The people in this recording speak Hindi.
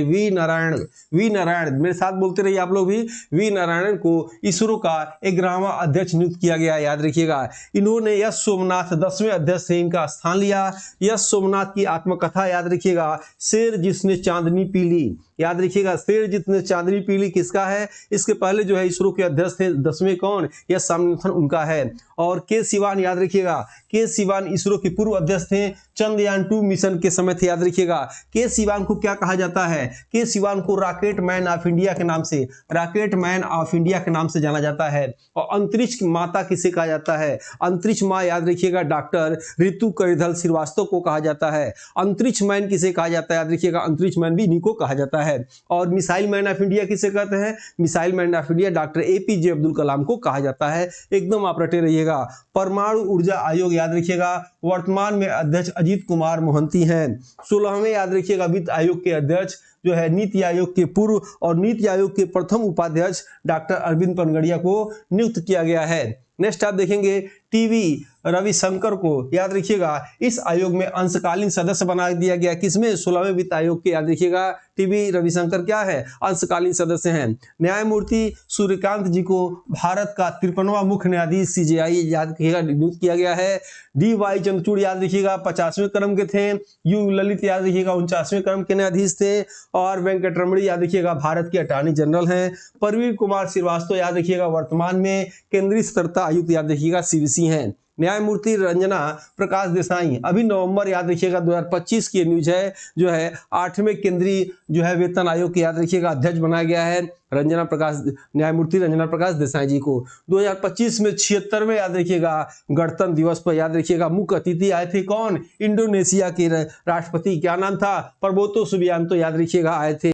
वी नारायण, मेरे साथ बोलते रहिए आप लोग भी। वी नारायण को इसरो का 11वां अध्यक्ष नियुक्त किया गया, याद रखिएगा। इन्होंने यश सोमनाथ 10वें अध्यक्ष से इनका स्थान लिया। यश सोमनाथ की आत्मकथा याद रखिएगा, शेर जिसने चांदनी पी ली, याद रखिएगा। शेर जिसने चांदनी पी ली किसका है? इसके पहले जो है इसरो के अध्यक्ष थे 10वें, कौन? यश स्वामीनाथन, उनका है। और के सिवान, याद रखिएगा, के सिवान इसरो के पूर्व अध्यक्ष थे, चंद्रयान 2 मिशन के समय थे, याद रखिएगा। के सिवान को क्या कहा जाता है? के सिवान को रॉकेट मैन ऑफ इंडिया के नाम से, रॉकेट मैन ऑफ इंडिया के नाम से जाना जाता है। और अंतरिक्ष माता किसे कहा जाता है? अंतरिक्ष माँ, याद रखिएगा, डॉक्टर ऋतु करिधल श्रीवास्तव को कहा जाता है। अंतरिक्ष मैन किसे कहा जाता है? याद रखिएगा, अंतरिक्ष मैन भी इन्हीं को कहा जाता है। और मिसाइल मैन ऑफ इंडिया किसे कहते हैं? Missile man of India doctor APJ Abdul Kalam को कहा जाता है। एकदम आप रटे रहिएगा। परमाणु ऊर्जा आयोग, याद रखिएगा, वर्तमान में अध्यक्ष अजीत कुमार मोहंती हैं। 16वें, याद रखिएगा, वित्त आयोग के अध्यक्ष जो है नीति आयोग के पूर्व और नीति आयोग के प्रथम उपाध्यक्ष डॉक्टर अरविंद पनगड़िया को नियुक्त किया गया है। नेक्स्ट आप देखेंगे टीवी रविशंकर को, याद रखिएगा, इस आयोग में अंशकालीन सदस्य बना दिया गया। किसमें? 16वें वित्त आयोग के, याद रखिएगा, टीवी रविशंकर क्या है? अंशकालीन सदस्य हैं। न्यायमूर्ति सूर्यकांत जी को भारत का 53वां मुख्य न्यायाधीश सीजेआई, याद रखिएगा, नियुक्त किया गया है। डी.वाई. चंद्रचूड़, याद रखिएगा, 50वें क्रम के थे। यू ललित, याद रखिएगा, 49वें क्रम के न्यायाधीश थे। और वेंकटरमणी, याद रखिएगा, भारत के अटॉर्नी जनरल हैं। परवीन कुमार श्रीवास्तव, याद रखिएगा, वर्तमान में केंद्रीय सतर्कता आयुक्त, याद रखिएगा, सीवीसी हैं। न्यायमूर्ति रंजना प्रकाश देसाई, अभी नवंबर, याद रखिएगा, 2025 की न्यूज है, जो है 8वें केंद्रीय जो है वेतन आयोग के, याद रखिएगा, अध्यक्ष बनाया गया है न्यायमूर्ति रंजना प्रकाश देसाई जी को। 2025 में 76वें, याद रखिएगा, गणतंत्र दिवस पर, याद रखिएगा, मुख्य अतिथि आए थे, कौन? इंडोनेशिया के राष्ट्रपति, क्या नाम था? प्रबोतो सुबियांतो, याद रखिएगा, आए थे।